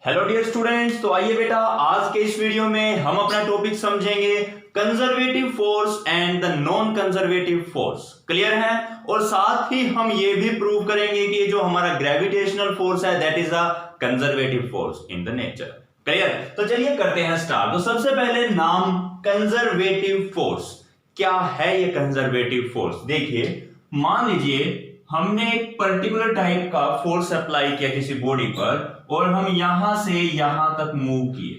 Hello dear students, तो आइए बेटा आज के इस वीडियो में हम अपना टॉपिक समझेंगे conservative force and the non conservative force. Clear है? और साथ ही हम ये भी प्रूव करेंगे कि जो हमारा ग्रेविटेशनल फोर्स है that is a conservative force in the nature. Clear? तो चलिए करते हैं स्टार्ट। तो सबसे पहले नाम कंजर्वेटिव फोर्स। क्या है ये कंजर्वेटिव फोर्स? देखिए, मान लीजिए हमने एक पर्टिकुलर टाइप का फोर्स अप्लाई किया किसी बॉडी पर और हम यहां से यहां तक मूव किए।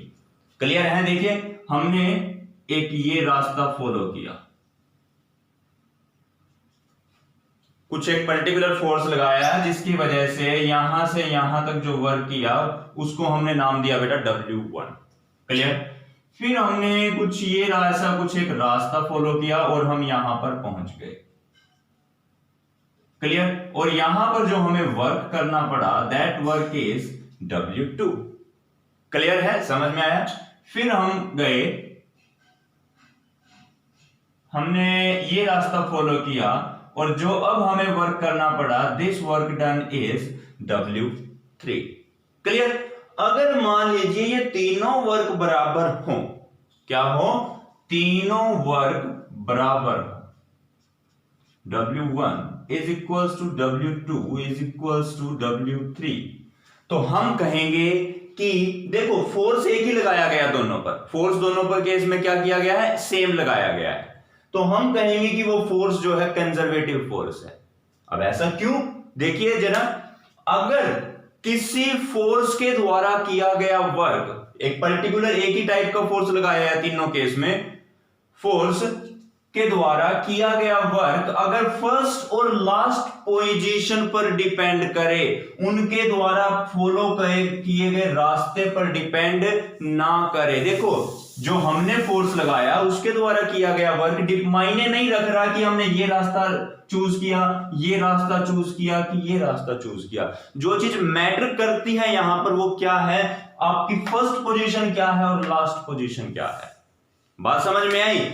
क्लियर है? देखिए, हमने एक ये रास्ता फॉलो किया, कुछ एक पर्टिकुलर फोर्स लगाया जिसकी वजह से यहां तक जो वर्क किया उसको हमने नाम दिया बेटा W1। क्लियर? फिर हमने कुछ ये ऐसा कुछ एक रास्ता फॉलो किया और हम यहां पर पहुंच गए। क्लियर? और यहां पर जो हमें वर्क करना पड़ा that work is W2। Clear है? समझ में आया? फिर हम गए, हमने ये रास्ता फॉलो किया और जो अब हमें वर्क करना पड़ा this work done is W3। Clear? अगर मान लीजिए ये तीनों वर्क बराबर हो, क्या हो? तीनों वर्क बराबर हो, W1 is equals to W2 is equals to W3, तो हम कहेंगे कि देखो फोर्स एक ही लगाया गया दोनों पर, फोर्स दोनों पर केस में क्या किया गया है? सेम लगाया गया है, तो हम कहेंगे कि वो फोर्स जो है कंजर्वेटिव फोर्स है। अब ऐसा क्यों? देखिए जरा, अगर किसी फोर्स के द्वारा किया गया वर्क, एक पर्टिकुलर एक ही टाइप का फोर्स लगाया है तीनों केस में, फोर्स के द्वारा किया गया वर्क अगर फर्स्ट और लास्ट पोजीशन पर डिपेंड करे, उनके द्वारा फॉलो किए गए रास्ते पर डिपेंड ना करे। देखो, जो हमने फोर्स लगाया उसके द्वारा किया गया वर्क मायने नहीं रख रहा कि हमने ये रास्ता चूज किया, ये रास्ता चूज किया कि ये रास्ता चूज किया। जो चीज मैटर करती है यहां पर वो क्या है? आपकी फर्स्ट पोजीशन क्या है और लास्ट पोजीशन क्या है। बात समझ में आई?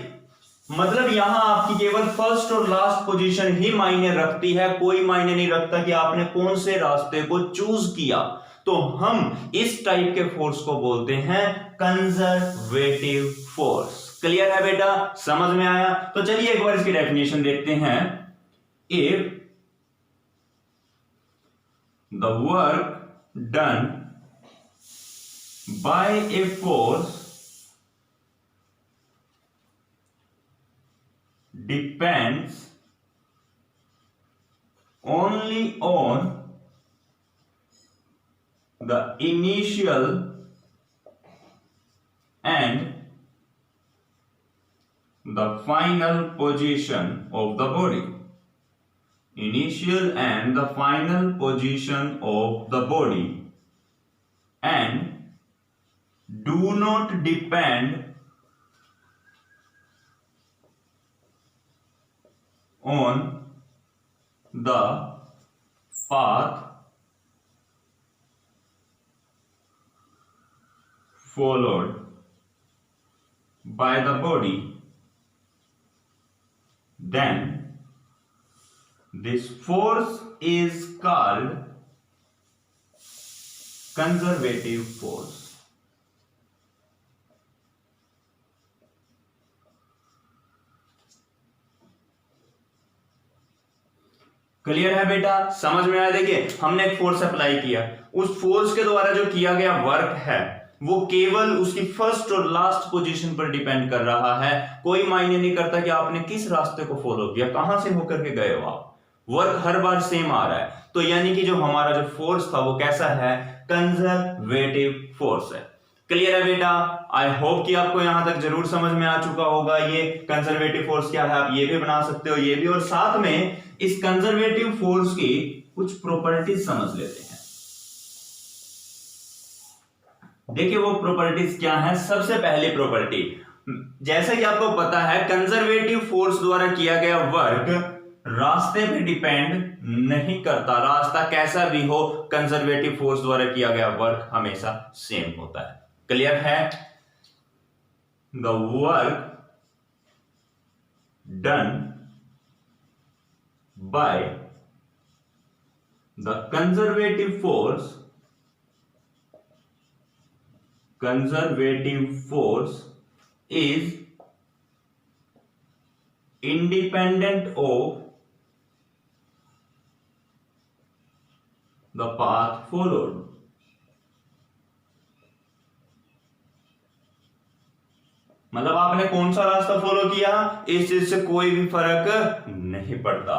मतलब यहां आपकी केवल फर्स्ट और लास्ट पोजीशन ही मायने रखती है, कोई मायने नहीं रखता कि आपने कौन से रास्ते को चूज किया। तो हम इस टाइप के फोर्स को बोलते हैं कंजर्वेटिव फोर्स। क्लियर है बेटा? समझ में आया? तो चलिए एक बार इसकी डेफिनेशन देखते हैं। If the work done by a force depends only on the initial and the final position of the body. Initial and the final position of the body and do not depend on the path followed by the body, then this force is called conservative force. Clear है बेटा? समझ में आया? देखिए, हमने एक force apply किया, उस फोर्स के द्वारा जो किया गया वर्क है वो केवल उसकी फर्स्ट और लास्ट पोजीशन पर डिपेंड कर रहा है। कोई मायने नहीं करता कि आपने किस रास्ते को फॉलो किया, कहां से होकर के गए हो आप, वर्क हर बार सेम आ रहा है। तो यानी कि जो हमारा जो फोर्स था वो कैसा है? कंजर्वेटिव फोर्स है। क्लियर है बेटा? आई होप कि आपको यहां तक जरूर समझ में आ चुका होगा ये कंजर्वेटिव फोर्स क्या है। आप ये भी बना सकते हो, ये भी, और साथ में इस कंजर्वेटिव फोर्स की कुछ प्रॉपर्टीज समझ लेते हैं। देखिए वो प्रॉपर्टीज क्या है। सबसे पहली प्रॉपर्टी, जैसा कि आपको पता है कंजर्वेटिव फोर्स द्वारा किया गया वर्क रास्ते पे डिपेंड नहीं करता। रास्ता कैसा भी हो, कंजर्वेटिव फोर्स द्वारा किया गया वर्क हमेशा सेम होता है। क्लियर है? The work done by the conservative force conservative force is independent of the path followed. मतलब आपने कौन सा रास्ता फॉलो किया, इस चीज से कोई भी फर्क नहीं पड़ता।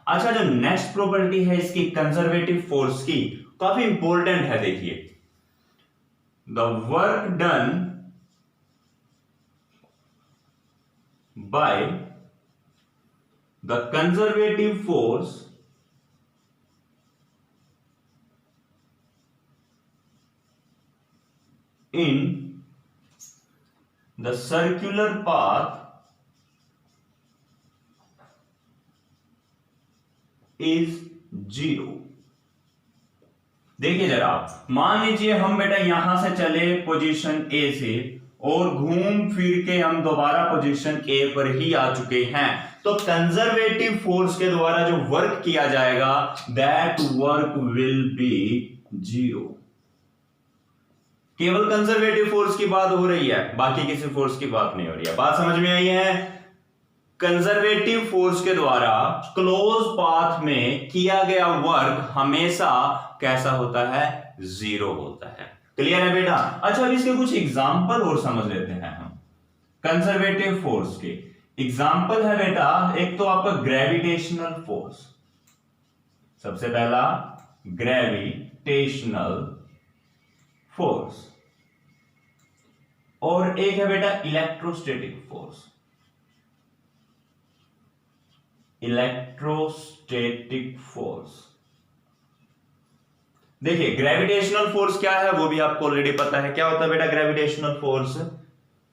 अच्छा, जो नेक्स्ट प्रॉपर्टी है इसकी कंजर्वेटिव फोर्स की, काफी इंपॉर्टेंट है। देखिए, the work done by the conservative force in the circular path is 0। देखिए जरा, मान लीजिए हम बेटा यहां से चले पोजीशन ए से और घूम फिर के हम दोबारा पोजीशन ए पर ही आ चुके हैं, तो कंजर्वेटिव फोर्स के द्वारा जो वर्क किया जाएगा दैट वर्क विल बी 0। केवल कंजर्वेटिव फोर्स की बात हो रही है, बाकी किसी फोर्स की बात नहीं हो रही है। बात समझ में आई है? कंजर्वेटिव फोर्स के द्वारा क्लोज पाथ में किया गया वर्क हमेशा कैसा होता है? 0 होता है। क्लियर है बेटा? अच्छा, अब इसके कुछ एग्जांपल और समझ लेते हैं हम कंजर्वेटिव फोर्स के। एग्जाम्पल है बेटा, एक तो आपका ग्रेविटेशनल फोर्स, सबसे पहला ग्रेविटेशनल फोर्स, और एक है बेटा इलेक्ट्रोस्टैटिक फोर्स। इलेक्ट्रोस्टैटिक फोर्स, देखिए ग्रेविटेशनल फोर्स क्या है वो भी आपको ऑलरेडी पता है। क्या होता है बेटा ग्रेविटेशनल फोर्स?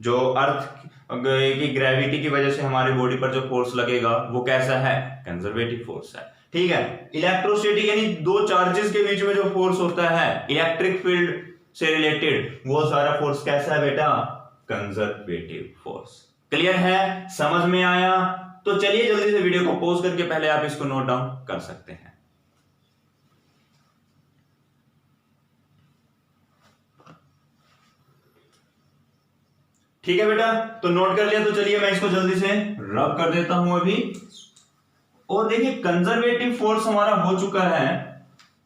जो अर्थ की ग्रेविटी की वजह से हमारी बॉडी पर जो फोर्स लगेगा वो कैसा है? कंजर्वेटिव फोर्स है। ठीक है। इलेक्ट्रोस्टैटिक यानी दो चार्जेस के बीच में जो फोर्स होता है इलेक्ट्रिक फील्ड से रिलेटेड, वो सारा फोर्स कैसा है बेटा? Conservative force. क्लियर है? समझ में आया? तो चलिए जल्दी से वीडियो को पॉज करके पहले आप इसको नोट डाउन कर सकते हैं। ठीक है बेटा, तो नोट कर लिया, तो चलिए मैं इसको जल्दी से रब कर देता हूं अभी। और देखिए कंजर्वेटिव फोर्स हमारा हो चुका है,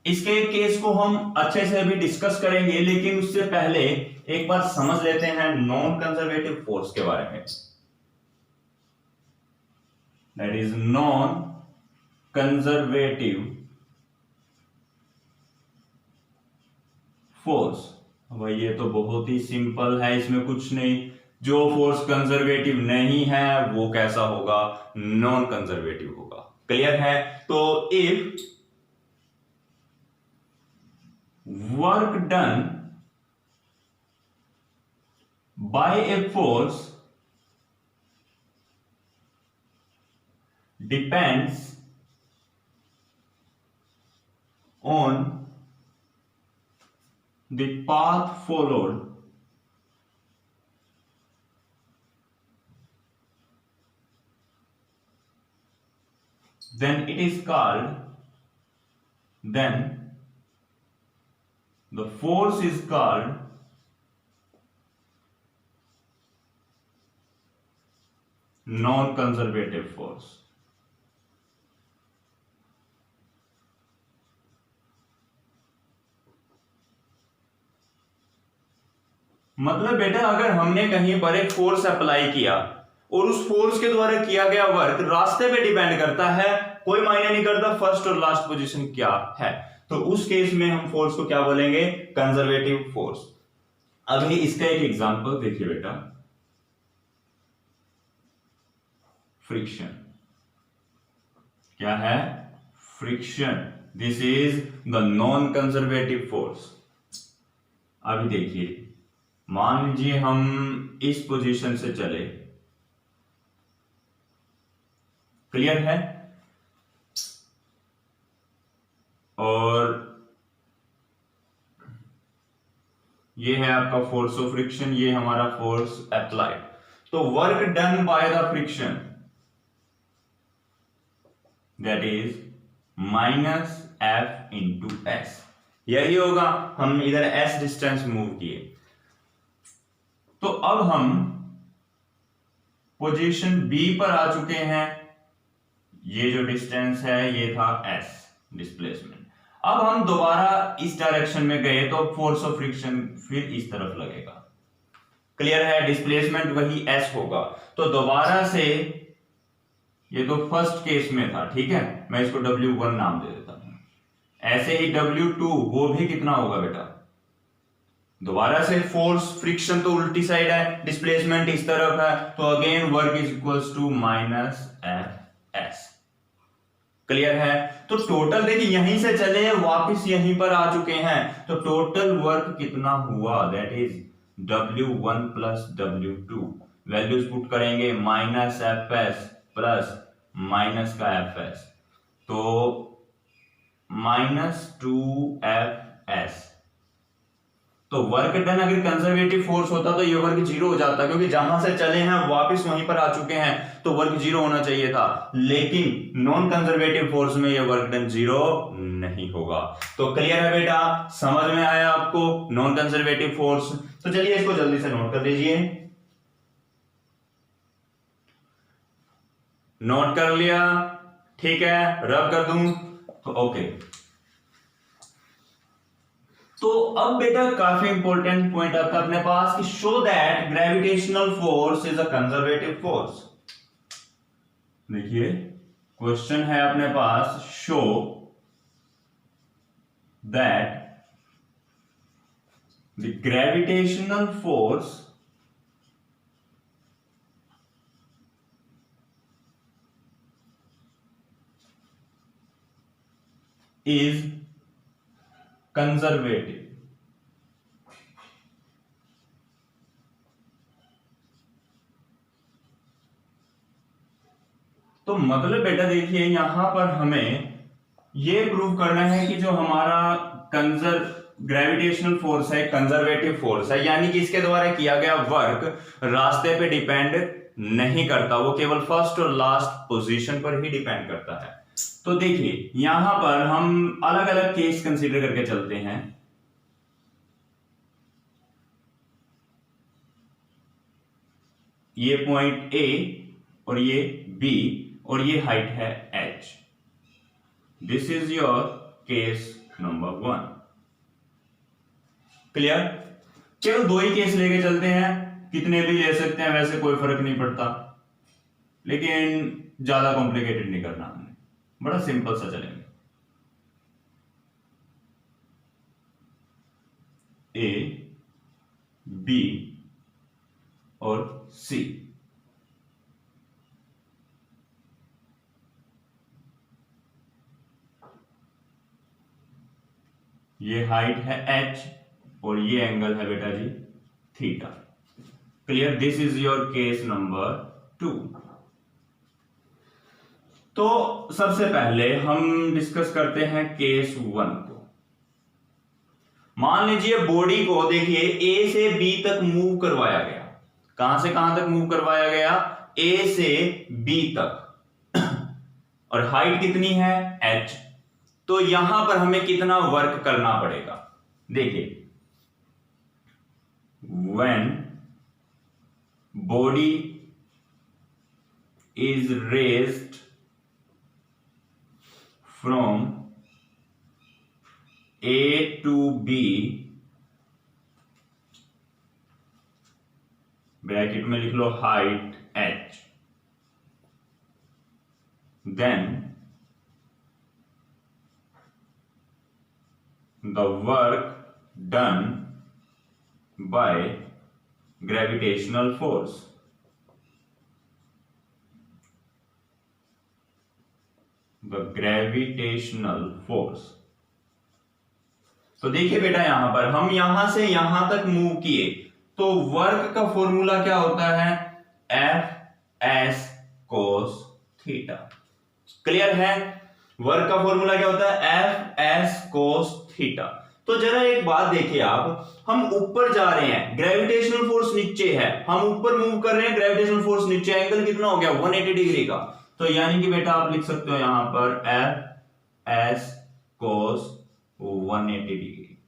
इसके केस को हम अच्छे से अभी डिस्कस करेंगे, लेकिन उससे पहले एक बार समझ लेते हैं नॉन कंजर्वेटिव फोर्स के बारे में। That is non conservative force. भाई ये तो बहुत ही सिंपल है, इसमें कुछ नहीं। जो फोर्स कंजर्वेटिव नहीं है वो कैसा होगा? नॉन कंजर्वेटिव होगा। क्लियर है? तो if work done by a force depends on the path followed, then it is called, then the force is called non-conservative force। मतलब बेटा अगर हमने कहीं पर एक फोर्स अप्लाई किया और उस फोर्स के द्वारा किया गया वर्क रास्ते पे डिपेंड करता है, कोई मायने नहीं करता फर्स्ट और लास्ट पोजीशन क्या है, तो उस केस में हम फोर्स को क्या बोलेंगे? Conservative force. अभी इसका एक एग्जांपल देखिए बेटा, फ्रिक्शन। क्या है? Friction. This is the non conservative force. अभी देखिए, मान लीजिए हम इस पोजीशन से चले। क्लियर है? और ये है आपका फोर्स ऑफ फ्रिक्शन, ये हमारा फोर्स अप्लाइड। तो work done by the friction that is minus F into S. यही होगा, हम इधर S डिस्टेंस मूव किए। तो अब हम पोजीशन बी पर आ चुके हैं। ये जो डिस्टेंस है ये था s डिस्प्लेसमेंट। अब हम दोबारा इस डायरेक्शन में गए तो फोर्स ऑफ फ्रिक्शन फिर इस तरफ लगेगा। क्लियर है? डिस्प्लेसमेंट वही s होगा। तो दोबारा से, ये तो फर्स्ट केस में था, ठीक है, मैं इसको W1 नाम दे देता हूं। ऐसे ही W2 वो भी कितना होगा बेटा? दोबारा से फोर्स फ्रिक्शन तो उल्टी साइड है, डिस्प्लेसमेंट इस तरफ है, तो again work is equals to minus F S. Clear है? तो टोटल देखिए यहीं से चले वापस यहीं पर आ चुके हैं, तो टोटल वर्क कितना हुआ? That is W1 plus W2। Values put करेंगे, minus F S plus minus का एफ एस, तो माइनस 2Fs। तो वर्क डन अगर कंजर्वेटिव फोर्स होता तो ये वर्क जीरो हो जाता, क्योंकि जहां से चले हैं वापस वहीं पर आ चुके हैं, तो वर्क जीरो होना चाहिए था। लेकिन नॉन कंजर्वेटिव फोर्स में ये वर्क डन जीरो नहीं होगा। तो क्लियर है बेटा? समझ में आया आपको नॉन कंजर्वेटिव फोर्स? तो चलिए इसको जल्दी से नोट कर लीजिए। नोट कर लिया? ठीक है, रब कर दूं तो ओके। तो अब बेटा काफी इंपॉर्टेंट पॉइंट आता है अपने पास कि show that gravitational force is a conservative force. देखिए क्वेश्चन है अपने पास, show that the gravitational force is conservative। तो मतलब बेटा देखिए यहां पर हमें यह प्रूव करना है कि जो हमारा ग्रेविटेशनल फोर्स है कंजर्वेटिव फोर्स है, यानी कि इसके द्वारा किया गया वर्क रास्ते पे डिपेंड नहीं करता, वो केवल फर्स्ट और लास्ट पोजीशन पर ही डिपेंड करता है। तो देखिए यहां पर हम अलग अलग केस कंसीडर करके चलते हैं। ये पॉइंट ए और ये बी और ये हाइट है h। This is your case number 1। Clear? केवल दो ही केस लेके चलते हैं, कितने भी ले सकते हैं, वैसे कोई फर्क नहीं पड़ता, लेकिन ज्यादा कॉम्प्लिकेटेड नहीं करना हमने, बड़ा सिंपल सा चलेंगे। ए, बी और सी। ये हाइट है h और ये एंगल है बेटा जी theta. Clear? This is your case number 2। तो सबसे पहले हम डिस्कस करते हैं केस 1 को। मान लीजिए बॉडी को देखिए ए से बी तक मूव करवाया गया। कहां से कहां तक मूव करवाया गया? ए से बी तक। और हाइट कितनी है? h। तो यहां पर हमें कितना वर्क करना पड़ेगा? देखिए when body is raised from A to B, bracket में लिख लो height h, then the work done by gravitational force, the gravitational force। तो देखिए बेटा यहां पर हम यहां से यहां तक मूव किए, तो वर्क का फॉर्मूला क्या होता है? F S cos theta. Clear है? वर्क का फॉर्मूला क्या होता है? F S cos theta. तो जरा एक बात देखिए आप, हम ऊपर जा रहे हैं, ग्रेविटेशनल फोर्स नीचे है, हम ऊपर मूव कर रहे हैं, ग्रेविटेशनल फोर्स नीचे, एंगल कितना हो गया? 180 डिग्री का। तो यानी कि बेटा आप लिख सकते हो यहां पर एफ एस कोस 180 डिग्री।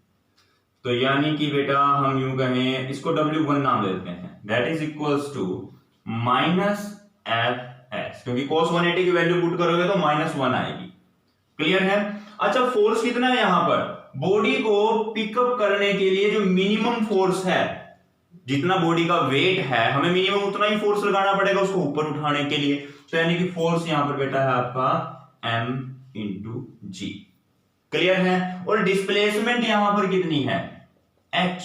तो यानी कि बेटा हम यूं कहें, इसको W1 नाम देते हैं, that is equals to minus F S, क्योंकि cos 180 की वैल्यू पुट करोगे तो -1 आएगी। क्लियर है? अच्छा, फोर्स कितना है यहां पर? बॉडी को पिकअप करने के लिए जो मिनिमम फोर्स है, जितना बॉडी का वेट है, हमें मिनिमम उतना ही फोर्स लगाना पड़ेगा उसको ऊपर उठाने के लिए। तो यानी कि फोर्स यहां पर बेटा है आपका m इंटू जी। क्लियर है? और डिस्प्लेसमेंट यहां पर कितनी है? h,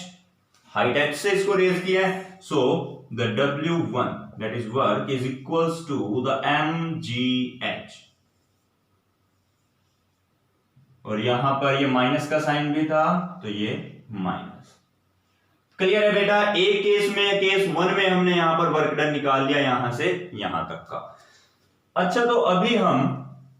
हाइट h से इसको रेज किया है, so the W1 that is work is equals to the mgh। और यहां पर ये माइनस का साइन भी था, तो ये माइनस। क्लियर है बेटा? एक केस में, केस 1 में हमने यहां पर वर्क डन निकाल लिया यहां से यहां तक का। अच्छा, तो अभी हम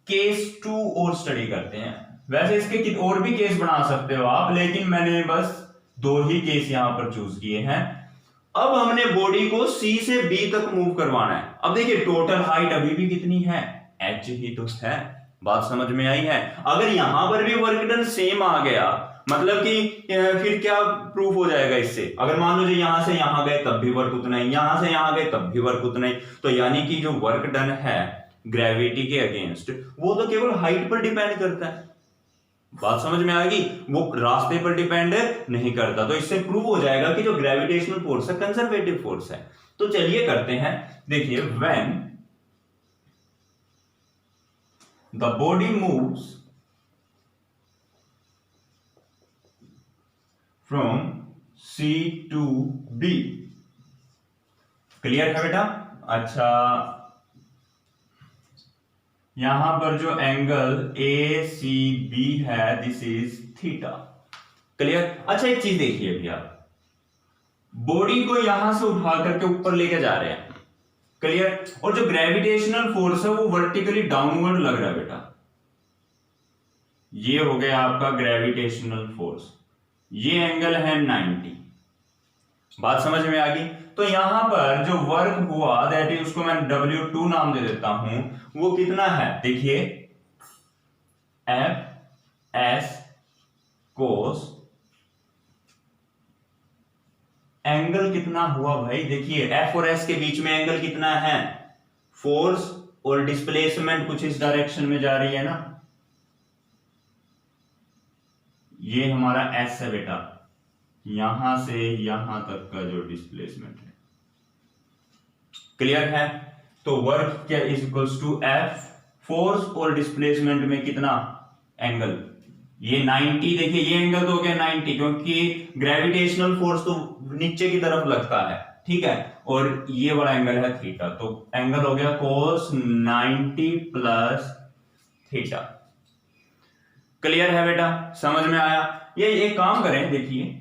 केस 2 और स्टडी करते हैं। वैसे इसके और भी केस बना सकते हो आप, लेकिन मैंने बस 2 ही केस यहां पर चूज किए हैं। अब हमने बॉडी को C से B तक मूव करवाना है। अब देखिए, टोटल हाइट अभी भी कितनी है? h ही तो है। बात समझ में आई है? अगर यहां पर भी वर्क डन सेम आ गया, मतलब कि फिर क्या प्रूफ हो जाएगा इससे? अगर मान लो जो यहां से यहां गए तब भी वर्क उतना ही, यहां से यहां गए तब भी वर्क उतना ही, तो यानी कि जो वर्क डन है ग्रेविटी के अगेंस्ट, वो तो केवल हाइट पर डिपेंड करता है। बात समझ में आएगी? वो रास्ते पर डिपेंड नहीं करता। तो इससे प्रूव हो जाएगा कि जो ग्रेविटेशनल फोर्स है कंजर्वेटिव फोर्स है। तो चलिए करते हैं। देखिए, when the body moves from C to B। Clear है बेटा? अच्छा, यहां पर जो एंगल ACB है, दिस इज थीटा। क्लियर? अच्छा, एक चीज देखिए अभी आप, बॉडी को यहां से उठा करके ऊपर लेके जा रहे हैं। क्लियर? और जो ग्रेविटेशनल फोर्स है वो वर्टिकली डाउनवर्ड लग रहा है बेटा। ये हो गया आपका ग्रेविटेशनल फोर्स, ये एंगल है 90। बात समझ में आ गई? तो यहां पर जो वर्क हुआ, दैट इज, उसको मैं W2 नाम दे देता हूं, वो कितना है? देखिए, एफ एस कोस, एंगल कितना हुआ भाई? देखिए, एफ और एस के बीच में एंगल कितना है? फोर्स और डिस्प्लेसमेंट कुछ इस डायरेक्शन में जा रही है ना, ये हमारा एस है बेटा, यहां से यहां तक का जो डिस्प्लेसमेंट है। क्लियर है? तो वर्क क्या is equals to F, force और डिस्प्लेसमेंट में कितना एंगल? ये 90। देखिए, ये एंगल तो हो गया 90, क्योंकि ग्रेविटेशनल फोर्स तो नीचे की तरफ लगता है, ठीक है, और ये वाला एंगल है थीटा, तो एंगल हो गया cos 90 प्लस थीटा। क्लियर है बेटा? समझ में आया? ये एक काम करें, देखिए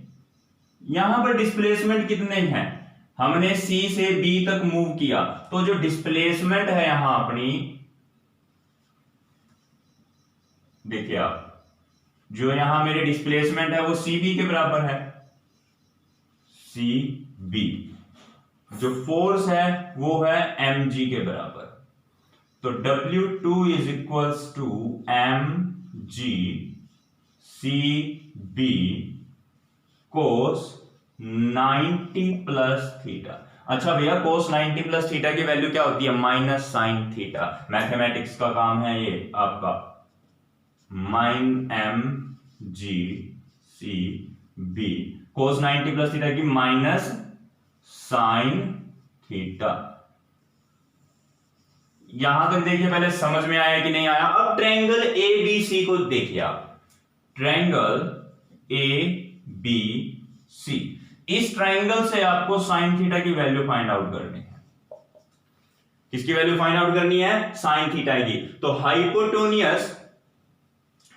यहां पर डिस्प्लेसमेंट कितने हैं? हमने C से B तक मूव किया, तो जो डिस्प्लेसमेंट है यहां अपनी, देखिए आप, जो यहां मेरे डिस्प्लेसमेंट है वो CB के बराबर है, CB। जो फोर्स है वो है mg के बराबर। तो W2 is equals to mg CB cos 90 plus theta. अच्छा भैया, cos 90 प्लस थीटा की वैल्यू क्या होती है? Minus sine theta. मैथमेटिक्स का काम है ये आपका, mine mg CB cos 90 plus theta की माइनस साइन थीटा। यहां तक देखिए, पहले समझ में आया कि नहीं आया? अब ट्रायंगल ABC को देखिए आप, ट्रायंगल ABC, इस ट्रायंगल से आपको साइन थीटा की वैल्यू फाइंड आउट करनी है। किसकी वैल्यू फाइंड आउट करनी है? साइन थीटा की। तो hypotenuse,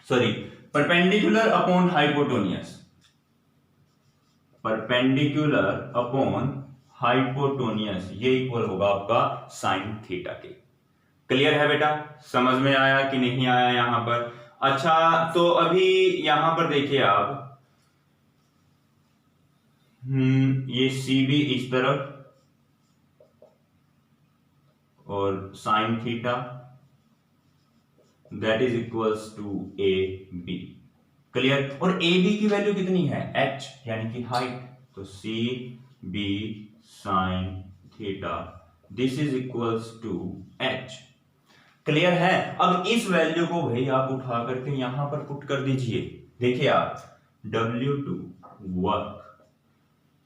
sorry, perpendicular upon hypotenuse, perpendicular upon hypotenuse, ये इक्वल होगा आपका साइन थीटा के। क्लियर है बेटा? समझ में आया कि नहीं आया यहां पर? अच्छा, तो अभी यहां पर देखिए आप, ये CB इस तरफ और sine theta that is equals to AB। Clear. और ए बी की वैल्यू कितनी है, h यानी कि हाइट, तो C B sine theta this is equals to h। Clear है। अब इस वैल्यू को भाई आप उठा करके यहां पर पुट कर दीजिए। देखिए आप W2 work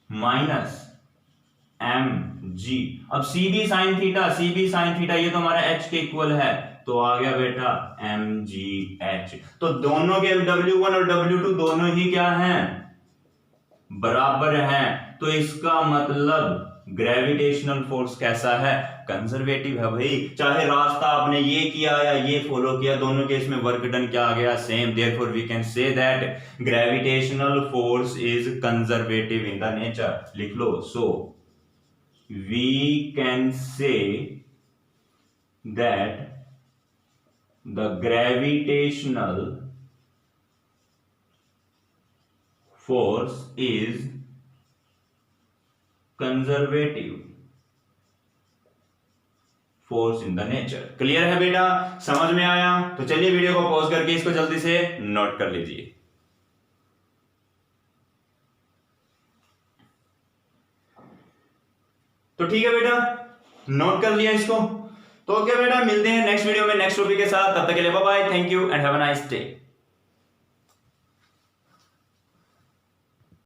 minus M G, अब सी बी साइन थीटा ये तो हमारा h के इक्वल है, तो आ गया बेटा एम जी एच। तो दोनों के W1 और W2 दोनों ही क्या हैं, बराबर हैं। तो इसका मतलब ग्रेविटेशनल फोर्स कैसा है, कंजर्वेटिव है भाई। चाहे रास्ता आपने ये किया या ये फॉलो किया, दोनों केस में वर्क डन क्या आ गया, same. Therefore we can say that gravitational force is conservative in the nature. लिख लो, so we can say that the gravitational force is conservative force in the nature। Clear है बेटा, समझ में आया? तो चलिए वीडियो को पॉज करके इसको जल्दी से नोट कर लीजिए। तो ठीक है बेटा, नोट कर लिया इसको। तो ओके बेटा, मिलते हैं नेक्स्ट वीडियो में नेक्स्ट टॉपिक के साथ। तब तक के लिए bye bye, thank you and have a nice day.